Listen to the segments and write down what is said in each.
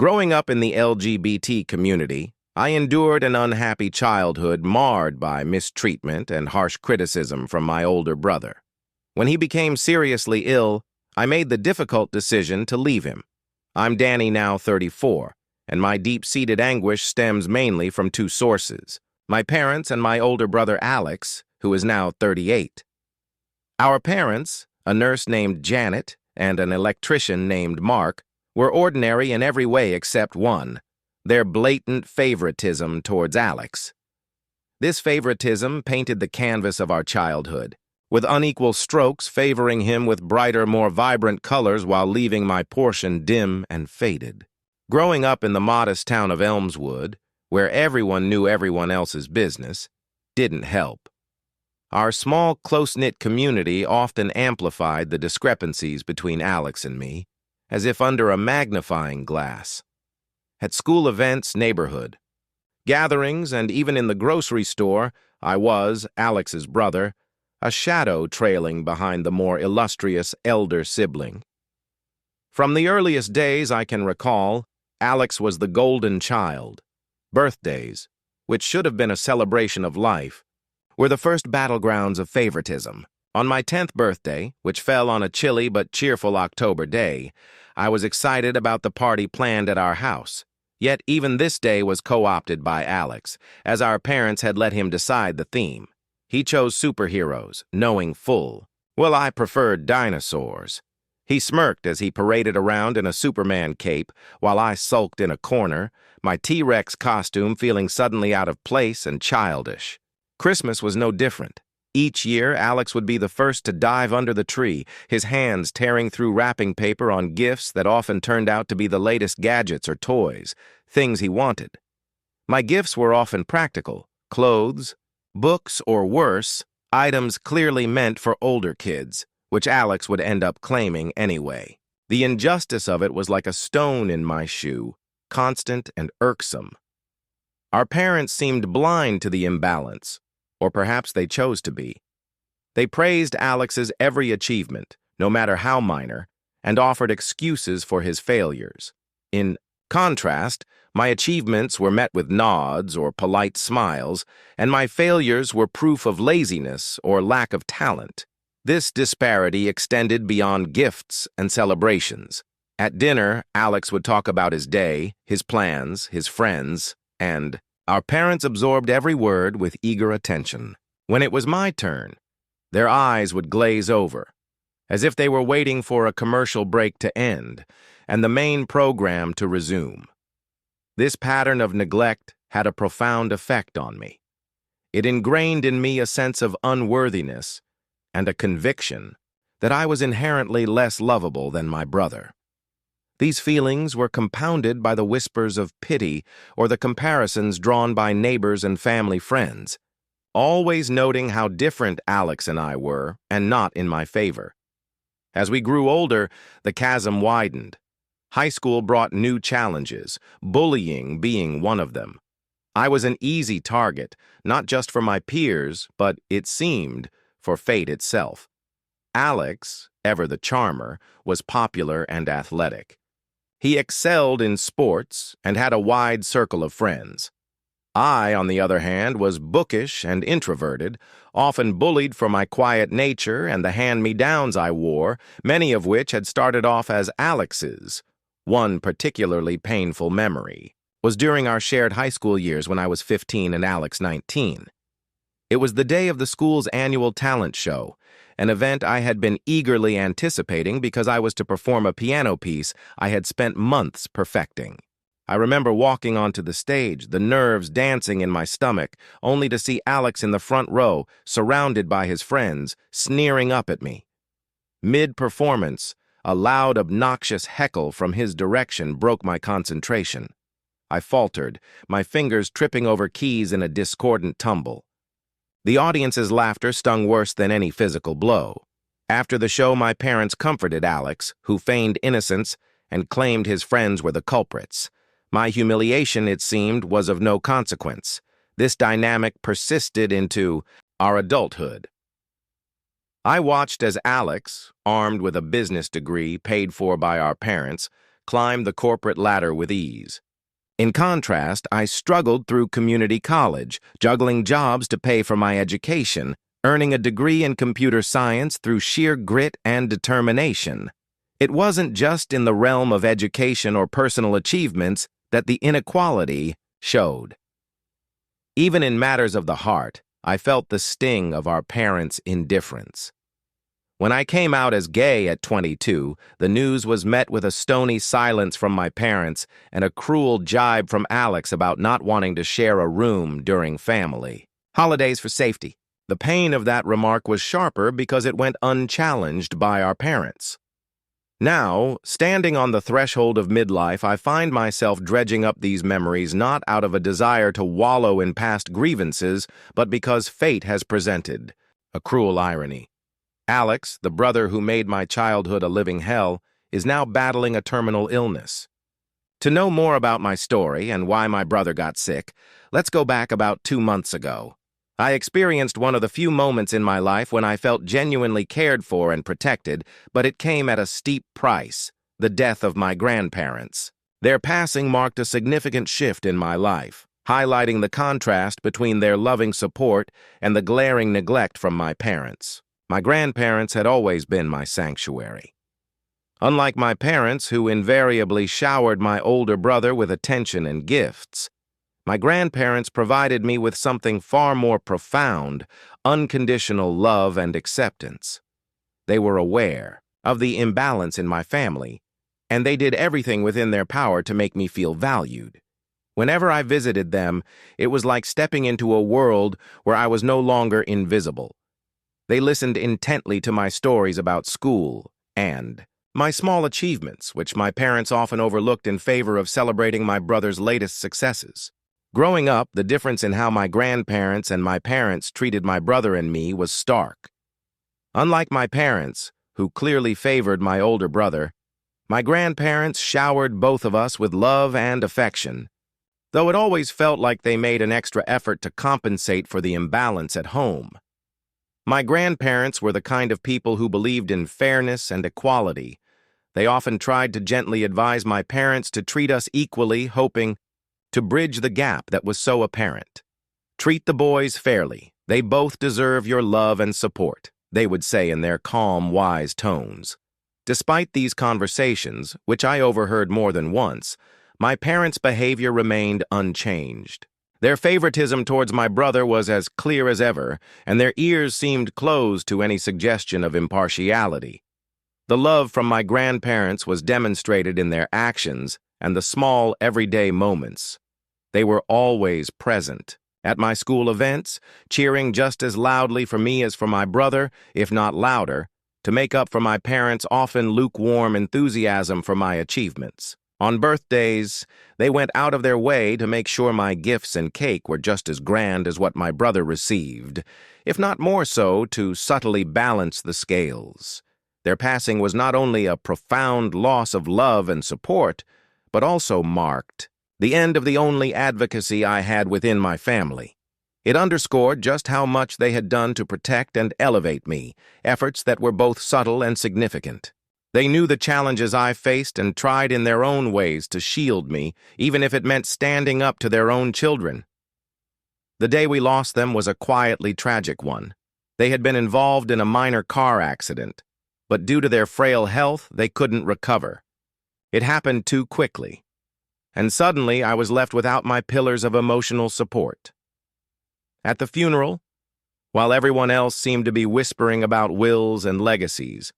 Growing up in the LGBT community, I endured an unhappy childhood marred by mistreatment and harsh criticism from my older brother. When he became seriously ill, I made the difficult decision to leave him. I'm Danny, now 34, and my deep-seated anguish stems mainly from two sources: my parents and my older brother Alex, who is now 38. Our parents, a nurse named Janet and an electrician named Mark, were ordinary in every way except one: their blatant favoritism towards Alex. This favoritism painted the canvas of our childhood, with unequal strokes favoring him with brighter, more vibrant colors while leaving my portion dim and faded. Growing up in the modest town of Elmswood, where everyone knew everyone else's business, didn't help. Our small, close-knit community often amplified the discrepancies between Alex and me, as if under a magnifying glass. At school events, neighborhood gatherings, and even in the grocery store, I was, Alex's brother, a shadow trailing behind the more illustrious elder sibling. From the earliest days I can recall, Alex was the golden child. Birthdays, which should have been a celebration of life, were the first battlegrounds of favoritism. On my 10th birthday, which fell on a chilly but cheerful October day, I was excited about the party planned at our house. Yet even this day was co-opted by Alex, as our parents had let him decide the theme. He chose superheroes, knowing full well I preferred dinosaurs. He smirked as he paraded around in a Superman cape, while I sulked in a corner, my T-Rex costume feeling suddenly out of place and childish. Christmas was no different. Each year, Alex would be the first to dive under the tree, his hands tearing through wrapping paper on gifts that often turned out to be the latest gadgets or toys, things he wanted. My gifts were often practical: clothes, books, or worse, items clearly meant for older kids, which Alex would end up claiming anyway. The injustice of it was like a stone in my shoe, constant and irksome. Our parents seemed blind to the imbalance, or perhaps they chose to be. They praised Alex's every achievement, no matter how minor, and offered excuses for his failures. In contrast, my achievements were met with nods or polite smiles, and my failures were proof of laziness or lack of talent. This disparity extended beyond gifts and celebrations. At dinner, Alex would talk about his day, his plans, his friends, and our parents absorbed every word with eager attention. When it was my turn, their eyes would glaze over, as if they were waiting for a commercial break to end and the main program to resume. This pattern of neglect had a profound effect on me. It ingrained in me a sense of unworthiness and a conviction that I was inherently less lovable than my brother. These feelings were compounded by the whispers of pity or the comparisons drawn by neighbors and family friends, always noting how different Alex and I were and not in my favor. As we grew older, the chasm widened. High school brought new challenges, bullying being one of them. I was an easy target, not just for my peers, but, it seemed, for fate itself. Alex, ever the charmer, was popular and athletic. He excelled in sports and had a wide circle of friends. I, on the other hand, was bookish and introverted, often bullied for my quiet nature and the hand-me-downs I wore, many of which had started off as Alex's. One particularly painful memory was during our shared high school years when I was 15 and Alex 19. It was the day of the school's annual talent show, an event I had been eagerly anticipating because I was to perform a piano piece I had spent months perfecting. I remember walking onto the stage, the nerves dancing in my stomach, only to see Alex in the front row, surrounded by his friends, sneering up at me. Mid-performance, a loud, obnoxious heckle from his direction broke my concentration. I faltered, my fingers tripping over keys in a discordant tumble. The audience's laughter stung worse than any physical blow. After the show, my parents comforted Alex, who feigned innocence and claimed his friends were the culprits. My humiliation, it seemed, was of no consequence. This dynamic persisted into our adulthood. I watched as Alex, armed with a business degree paid for by our parents, climb the corporate ladder with ease. In contrast, I struggled through community college, juggling jobs to pay for my education, earning a degree in computer science through sheer grit and determination. It wasn't just in the realm of education or personal achievements that the inequality showed. Even in matters of the heart, I felt the sting of our parents' indifference. When I came out as gay at 22, the news was met with a stony silence from my parents and a cruel jibe from Alex about not wanting to share a room during family holidays for safety. The pain of that remark was sharper because it went unchallenged by our parents. Now, standing on the threshold of midlife, I find myself dredging up these memories not out of a desire to wallow in past grievances, but because fate has presented a cruel irony. Alex, the brother who made my childhood a living hell, is now battling a terminal illness. To know more about my story and why my brother got sick, let's go back about 2 months ago. I experienced one of the few moments in my life when I felt genuinely cared for and protected, but it came at a steep price: the death of my grandparents. Their passing marked a significant shift in my life, highlighting the contrast between their loving support and the glaring neglect from my parents. My grandparents had always been my sanctuary. Unlike my parents, who invariably showered my older brother with attention and gifts, my grandparents provided me with something far more profound: unconditional love and acceptance. They were aware of the imbalance in my family, and they did everything within their power to make me feel valued. Whenever I visited them, it was like stepping into a world where I was no longer invisible. They listened intently to my stories about school and my small achievements, which my parents often overlooked in favor of celebrating my brother's latest successes. Growing up, the difference in how my grandparents and my parents treated my brother and me was stark. Unlike my parents, who clearly favored my older brother, my grandparents showered both of us with love and affection, though it always felt like they made an extra effort to compensate for the imbalance at home. My grandparents were the kind of people who believed in fairness and equality. They often tried to gently advise my parents to treat us equally, hoping to bridge the gap that was so apparent. "Treat the boys fairly. They both deserve your love and support," they would say in their calm, wise tones. Despite these conversations, which I overheard more than once, my parents' behavior remained unchanged. Their favoritism towards my brother was as clear as ever, and their ears seemed closed to any suggestion of impartiality. The love from my grandparents was demonstrated in their actions and the small, everyday moments. They were always present. At my school events, cheering just as loudly for me as for my brother, if not louder, to make up for my parents' often lukewarm enthusiasm for my achievements. On birthdays, they went out of their way to make sure my gifts and cake were just as grand as what my brother received, if not more so, to subtly balance the scales. Their passing was not only a profound loss of love and support, but also marked the end of the only advocacy I had within my family. It underscored just how much they had done to protect and elevate me, efforts that were both subtle and significant. They knew the challenges I faced and tried in their own ways to shield me, even if it meant standing up to their own children. The day we lost them was a quietly tragic one. They had been involved in a minor car accident, but due to their frail health, they couldn't recover. It happened too quickly, and suddenly I was left without my pillars of emotional support. At the funeral, while everyone else seemed to be whispering about wills and legacies,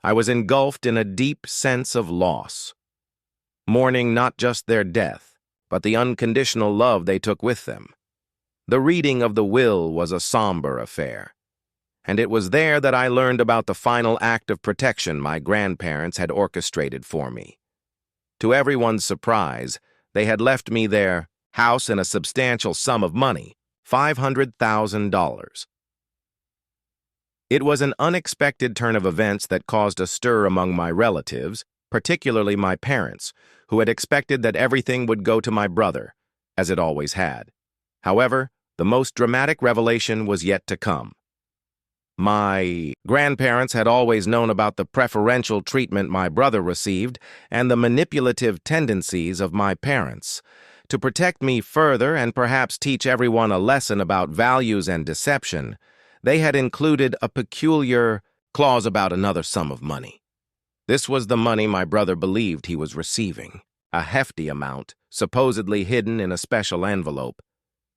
I was engulfed in a deep sense of loss, mourning not just their death, but the unconditional love they took with them. The reading of the will was a somber affair, and it was there that I learned about the final act of protection my grandparents had orchestrated for me. To everyone's surprise, they had left me their house and a substantial sum of money, $500,000. It was an unexpected turn of events that caused a stir among my relatives, particularly my parents, who had expected that everything would go to my brother, as it always had. However, the most dramatic revelation was yet to come. My grandparents had always known about the preferential treatment my brother received and the manipulative tendencies of my parents. To protect me further and perhaps teach everyone a lesson about values and deception, they had included a peculiar clause about another sum of money. This was the money my brother believed he was receiving, a hefty amount, supposedly hidden in a special envelope.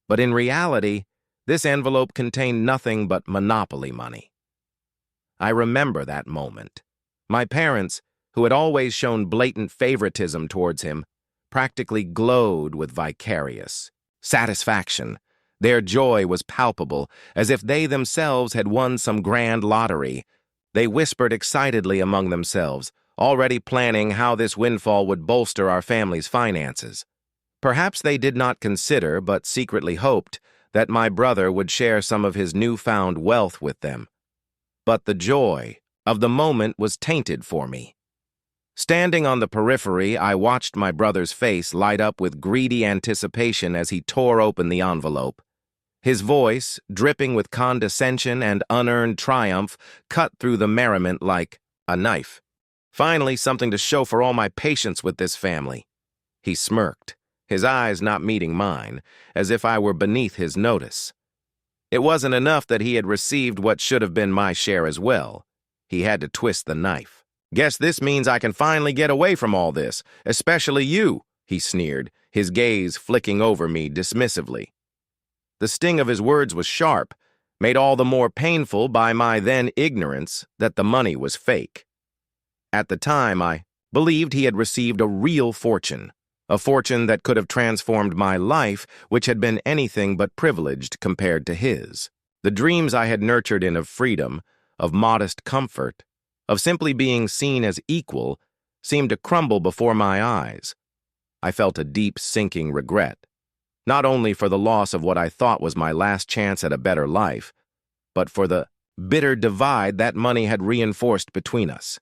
But in reality, this envelope contained nothing but monopoly money. I remember that moment. My parents, who had always shown blatant favoritism towards him, practically glowed with vicarious satisfaction. Their joy was palpable, as if they themselves had won some grand lottery. They whispered excitedly among themselves, already planning how this windfall would bolster our family's finances. Perhaps they did not consider, but secretly hoped, that my brother would share some of his newfound wealth with them. But the joy of the moment was tainted for me. Standing on the periphery, I watched my brother's face light up with greedy anticipation as he tore open the envelope. His voice, dripping with condescension and unearned triumph, cut through the merriment like a knife. Finally, something to show for all my patience with this family. He smirked, his eyes not meeting mine, as if I were beneath his notice. It wasn't enough that he had received what should have been my share as well. He had to twist the knife. "Guess this means I can finally get away from all this, especially you," he sneered, his gaze flicking over me dismissively. The sting of his words was sharp, made all the more painful by my then ignorance that the money was fake. At the time, I believed he had received a real fortune, a fortune that could have transformed my life, which had been anything but privileged compared to his. The dreams I had nurtured in of freedom, of modest comfort, of simply being seen as equal, seemed to crumble before my eyes. I felt a deep, sinking regret, not only for the loss of what I thought was my last chance at a better life, but for the bitter divide that money had reinforced between us.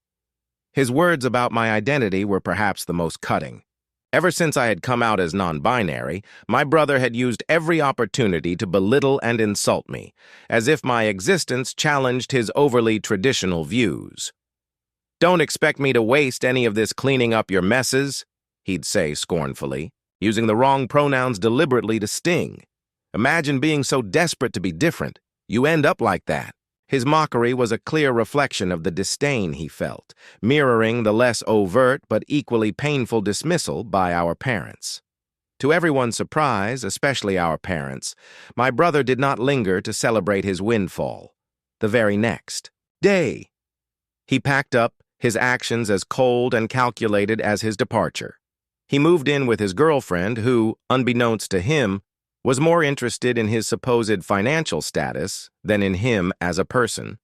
His words about my identity were perhaps the most cutting. Ever since I had come out as non-binary, my brother had used every opportunity to belittle and insult me, as if my existence challenged his overly traditional views. "Don't expect me to waste any of this cleaning up your messes," he'd say scornfully, using the wrong pronouns deliberately to sting. "Imagine being so desperate to be different. You end up like that." His mockery was a clear reflection of the disdain he felt, mirroring the less overt but equally painful dismissal by our parents. To everyone's surprise, especially our parents, my brother did not linger to celebrate his windfall. The very next day, he packed up, his actions as cold and calculated as his departure. He moved in with his girlfriend who, unbeknownst to him, was more interested in his supposed financial status than in him as a person.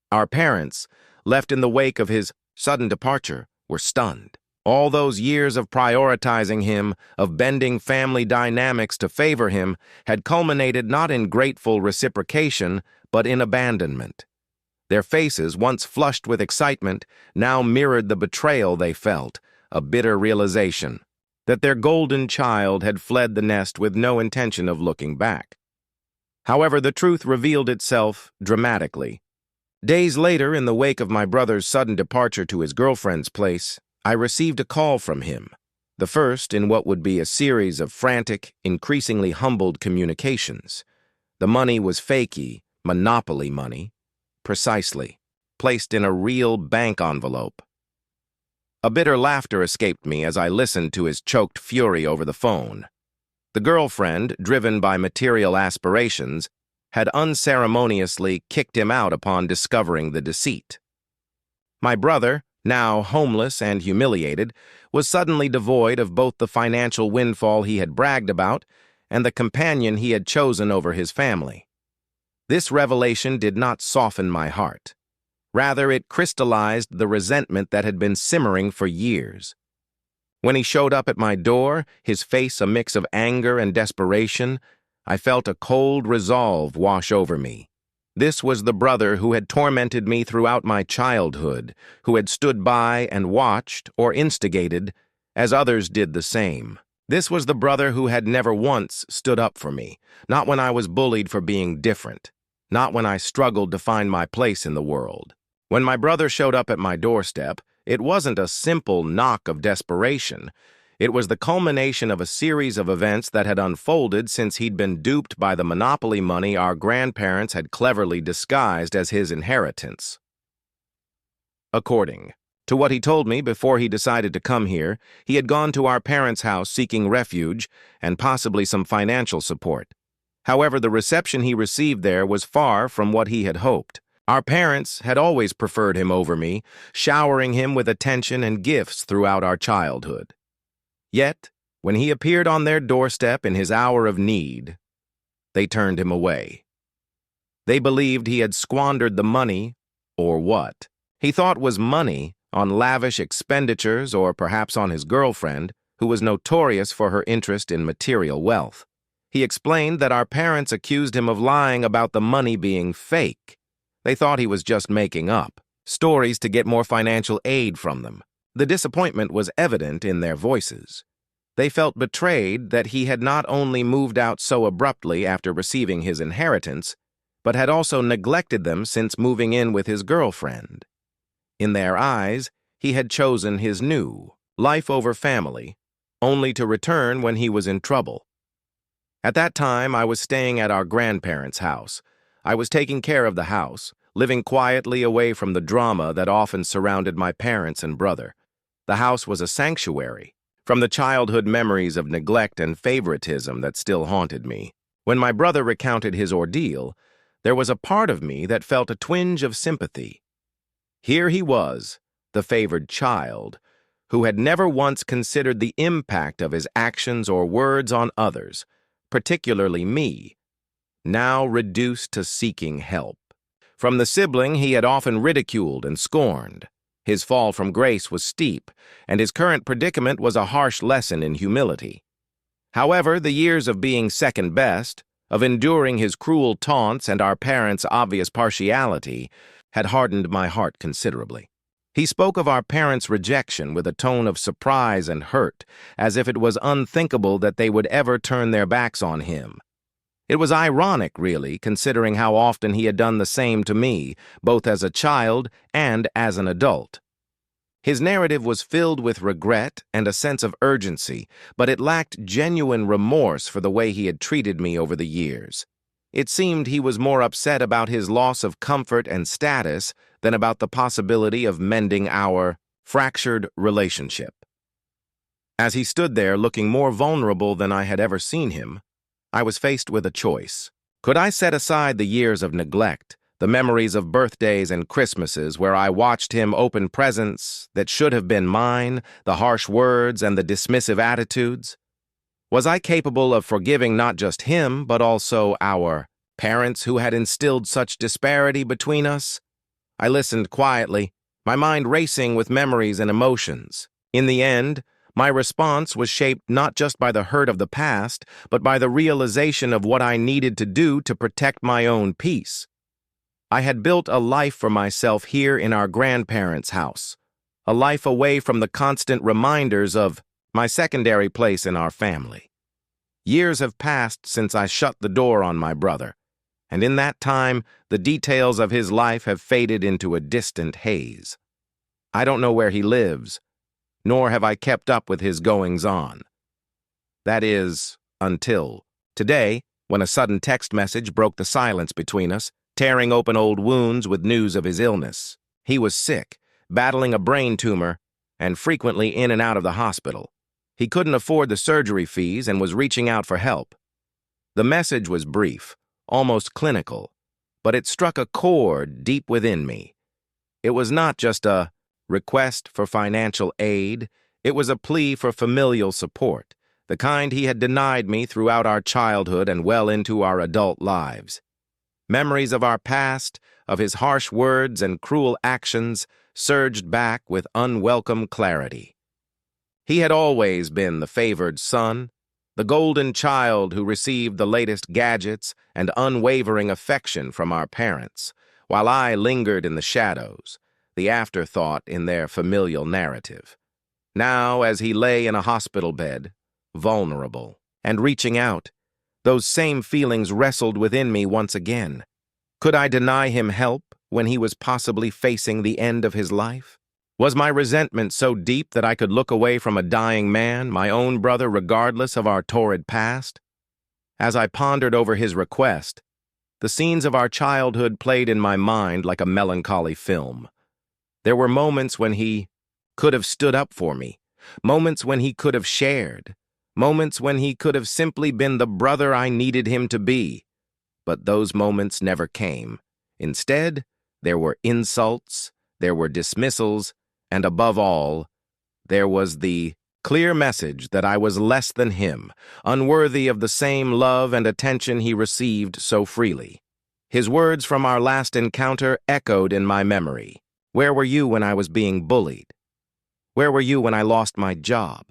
Our parents, left in the wake of his sudden departure, were stunned. All those years of prioritizing him, of bending family dynamics to favor him, had culminated not in grateful reciprocation, but in abandonment. Their faces, once flushed with excitement, now mirrored the betrayal they felt, a bitter realization that their golden child had fled the nest with no intention of looking back. However, the truth revealed itself dramatically. Days later, in the wake of my brother's sudden departure to his girlfriend's place, I received a call from him, the first in what would be a series of frantic, increasingly humbled communications. The money was fakey, monopoly money, precisely, placed in a real bank envelope. A bitter laughter escaped me as I listened to his choked fury over the phone. The girlfriend, driven by material aspirations, had unceremoniously kicked him out upon discovering the deceit. My brother, now homeless and humiliated, was suddenly devoid of both the financial windfall he had bragged about and the companion he had chosen over his family. This revelation did not soften my heart. Rather, it crystallized the resentment that had been simmering for years. When he showed up at my door, his face a mix of anger and desperation, I felt a cold resolve wash over me. This was the brother who had tormented me throughout my childhood, who had stood by and watched, or instigated, as others did the same. This was the brother who had never once stood up for me, not when I was bullied for being different, not when I struggled to find my place in the world. When my brother showed up at my doorstep, it wasn't a simple knock of desperation. It was the culmination of a series of events that had unfolded since he'd been duped by the monopoly money our grandparents had cleverly disguised as his inheritance. According to what he told me before he decided to come here, he had gone to our parents' house seeking refuge and possibly some financial support. However, the reception he received there was far from what he had hoped. Our parents had always preferred him over me, showering him with attention and gifts throughout our childhood. Yet, when he appeared on their doorstep in his hour of need, they turned him away. They believed he had squandered the money, or what he thought was money, on lavish expenditures or perhaps on his girlfriend, who was notorious for her interest in material wealth. He explained that our parents accused him of lying about the money being fake. They thought he was just making up stories to get more financial aid from them. The disappointment was evident in their voices. They felt betrayed that he had not only moved out so abruptly after receiving his inheritance, but had also neglected them since moving in with his girlfriend. In their eyes, he had chosen his new life over family, only to return when he was in trouble. At that time, I was staying at our grandparents' house. I was taking care of the house, living quietly away from the drama that often surrounded my parents and brother. The house was a sanctuary from the childhood memories of neglect and favoritism that still haunted me. When my brother recounted his ordeal, there was a part of me that felt a twinge of sympathy. Here he was, the favored child, who had never once considered the impact of his actions or words on others, particularly me, now reduced to seeking help. From the sibling he had often ridiculed and scorned. His fall from grace was steep, and his current predicament was a harsh lesson in humility. However, the years of being second best, of enduring his cruel taunts and our parents' obvious partiality, had hardened my heart considerably. He spoke of our parents' rejection with a tone of surprise and hurt, as if it was unthinkable that they would ever turn their backs on him. It was ironic, really, considering how often he had done the same to me, both as a child and as an adult. His narrative was filled with regret and a sense of urgency, but it lacked genuine remorse for the way he had treated me over the years. It seemed he was more upset about his loss of comfort and status than about the possibility of mending our fractured relationship. As he stood there looking more vulnerable than I had ever seen him, I was faced with a choice. Could I set aside the years of neglect, the memories of birthdays and Christmases where I watched him open presents that should have been mine, the harsh words and the dismissive attitudes? Was I capable of forgiving not just him, but also our parents who had instilled such disparity between us? I listened quietly, my mind racing with memories and emotions. In the end, my response was shaped not just by the hurt of the past, but by the realization of what I needed to do to protect my own peace. I had built a life for myself here in our grandparents' house, a life away from the constant reminders of my secondary place in our family. Years have passed since I shut the door on my brother, and in that time, the details of his life have faded into a distant haze. I don't know where he lives, nor have I kept up with his goings-on. That is, until today, when a sudden text message broke the silence between us, tearing open old wounds with news of his illness. He was sick, battling a brain tumor, and frequently in and out of the hospital. He couldn't afford the surgery fees and was reaching out for help. The message was brief, almost clinical, but it struck a chord deep within me. It was not just a request for financial aid, it was a plea for familial support, the kind he had denied me throughout our childhood and well into our adult lives. Memories of our past, of his harsh words and cruel actions, surged back with unwelcome clarity. He had always been the favored son, the golden child who received the latest gadgets and unwavering affection from our parents, while I lingered in the shadows, the afterthought in their familial narrative. Now, as he lay in a hospital bed, vulnerable, and reaching out, those same feelings wrestled within me once again. Could I deny him help when he was possibly facing the end of his life? Was my resentment so deep that I could look away from a dying man, my own brother, regardless of our torrid past? As I pondered over his request, the scenes of our childhood played in my mind like a melancholy film. There were moments when he could have stood up for me, moments when he could have shared, moments when he could have simply been the brother I needed him to be. But those moments never came. Instead, there were insults, there were dismissals, and above all, there was the clear message that I was less than him, unworthy of the same love and attention he received so freely. His words from our last encounter echoed in my memory. Where were you when I was being bullied? Where were you when I lost my job?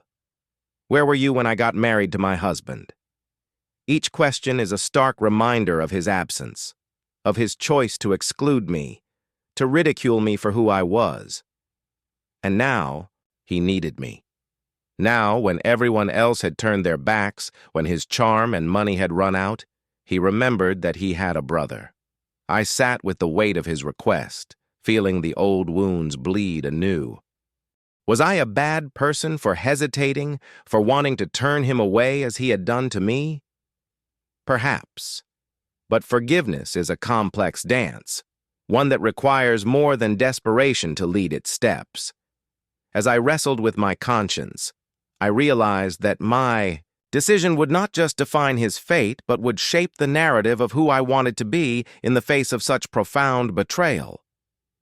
Where were you when I got married to my husband? Each question is a stark reminder of his absence, of his choice to exclude me, to ridicule me for who I was. And now, he needed me. Now, when everyone else had turned their backs, when his charm and money had run out, he remembered that he had a brother. I sat with the weight of his request, feeling the old wounds bleed anew. Was I a bad person for hesitating, for wanting to turn him away as he had done to me? Perhaps. But forgiveness is a complex dance, one that requires more than desperation to lead its steps. As I wrestled with my conscience, I realized that my decision would not just define his fate, but would shape the narrative of who I wanted to be in the face of such profound betrayal.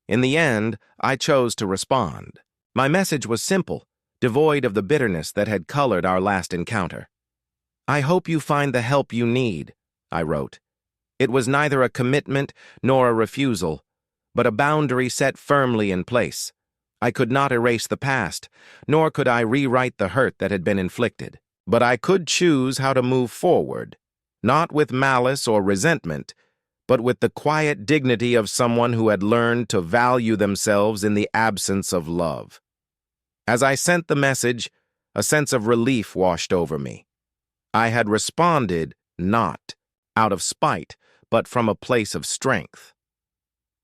In the end, I chose to respond. My message was simple, devoid of the bitterness that had colored our last encounter. I hope you find the help you need, I wrote. It was neither a commitment nor a refusal, but a boundary set firmly in place. I could not erase the past, nor could I rewrite the hurt that had been inflicted. But I could choose how to move forward, not with malice or resentment, but with the quiet dignity of someone who had learned to value themselves in the absence of love. As I sent the message, a sense of relief washed over me. I had responded not out of spite, but from a place of strength.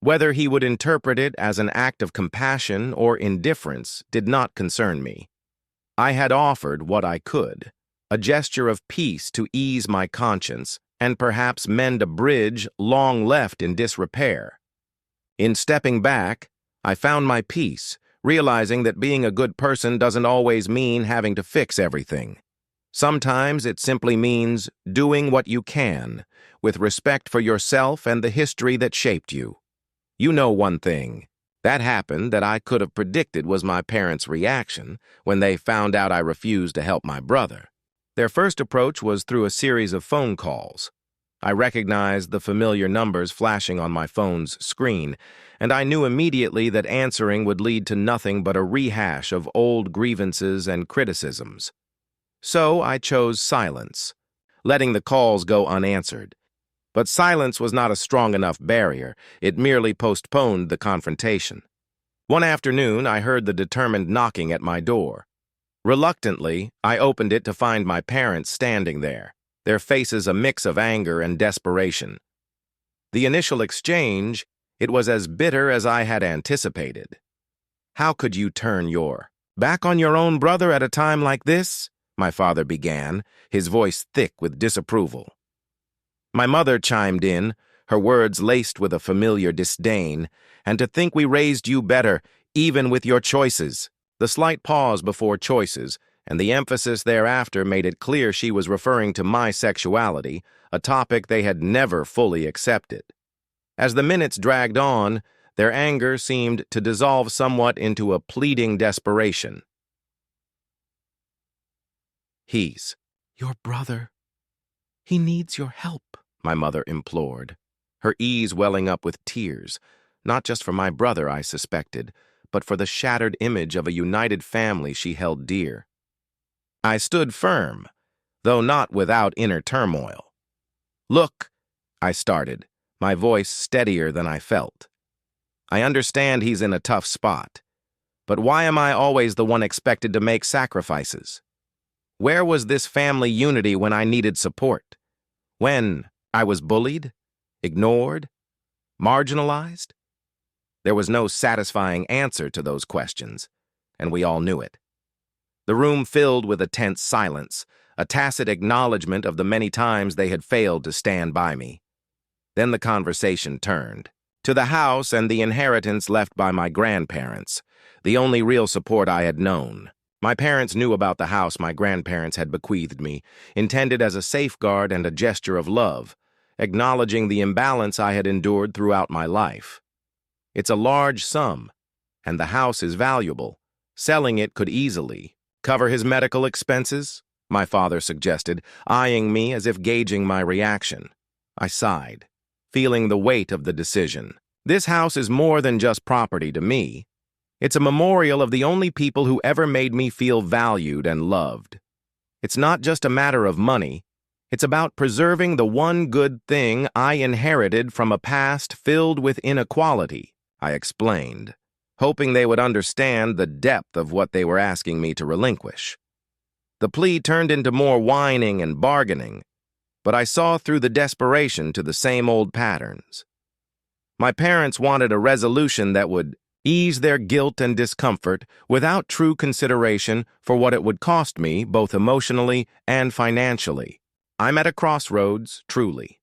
Whether he would interpret it as an act of compassion or indifference did not concern me. I had offered what I could, a gesture of peace to ease my conscience and perhaps mend a bridge long left in disrepair. In stepping back, I found my peace, realizing that being a good person doesn't always mean having to fix everything. Sometimes it simply means doing what you can, with respect for yourself and the history that shaped you. You know one thing. That happened that I could have predicted was my parents' reaction when they found out I refused to help my brother. Their first approach was through a series of phone calls. I recognized the familiar numbers flashing on my phone's screen, and I knew immediately that answering would lead to nothing but a rehash of old grievances and criticisms. So I chose silence, letting the calls go unanswered. But silence was not a strong enough barrier. It merely postponed the confrontation. One afternoon, I heard the determined knocking at my door. Reluctantly, I opened it to find my parents standing there, their faces a mix of anger and desperation. The initial exchange, it was as bitter as I had anticipated. "How could you turn your back on your own brother at a time like this?" my father began, his voice thick with disapproval. My mother chimed in, her words laced with a familiar disdain, "And to think we raised you better, even with your choices." The slight pause before choices, and the emphasis thereafter made it clear she was referring to my sexuality, a topic they had never fully accepted. As the minutes dragged on, their anger seemed to dissolve somewhat into a pleading desperation. "He's your brother. He needs your help," my mother implored, her eyes welling up with tears, not just for my brother, I suspected, but for the shattered image of a united family she held dear. I stood firm, though not without inner turmoil. "Look," I started, my voice steadier than I felt. "I understand he's in a tough spot, but why am I always the one expected to make sacrifices? Where was this family unity when I needed support? When I was bullied? Ignored? Marginalized? There was no satisfying answer to those questions, and we all knew it. The room filled with a tense silence, a tacit acknowledgement of the many times they had failed to stand by me. Then the conversation turned to the house and the inheritance left by my grandparents, the only real support I had known. My parents knew about the house my grandparents had bequeathed me, intended as a safeguard and a gesture of love, acknowledging the imbalance I had endured throughout my life. It's a large sum, and the house is valuable. Selling it could easily cover his medical expenses, my father suggested, eyeing me as if gauging my reaction. I sighed, feeling the weight of the decision. This house is more than just property to me. It's a memorial of the only people who ever made me feel valued and loved. It's not just a matter of money. It's about preserving the one good thing I inherited from a past filled with inequality, I explained, hoping they would understand the depth of what they were asking me to relinquish. The plea turned into more whining and bargaining, but I saw through the desperation to the same old patterns. My parents wanted a resolution that would ease their guilt and discomfort without true consideration for what it would cost me both emotionally and financially. I'm at a crossroads, truly.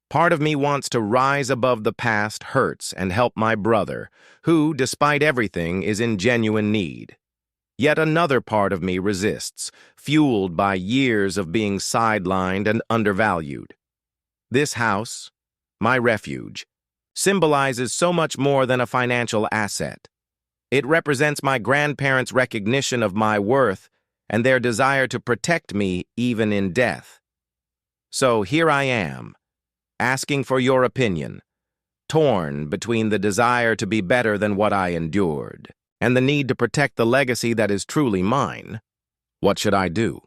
Part of me wants to rise above the past hurts and help my brother, who, despite everything, is in genuine need. Yet another part of me resists, fueled by years of being sidelined and undervalued. This house, my refuge, symbolizes so much more than a financial asset. It represents my grandparents' recognition of my worth and their desire to protect me even in death. So here I am, asking for your opinion, torn between the desire to be better than what I endured and the need to protect the legacy that is truly mine. What should I do?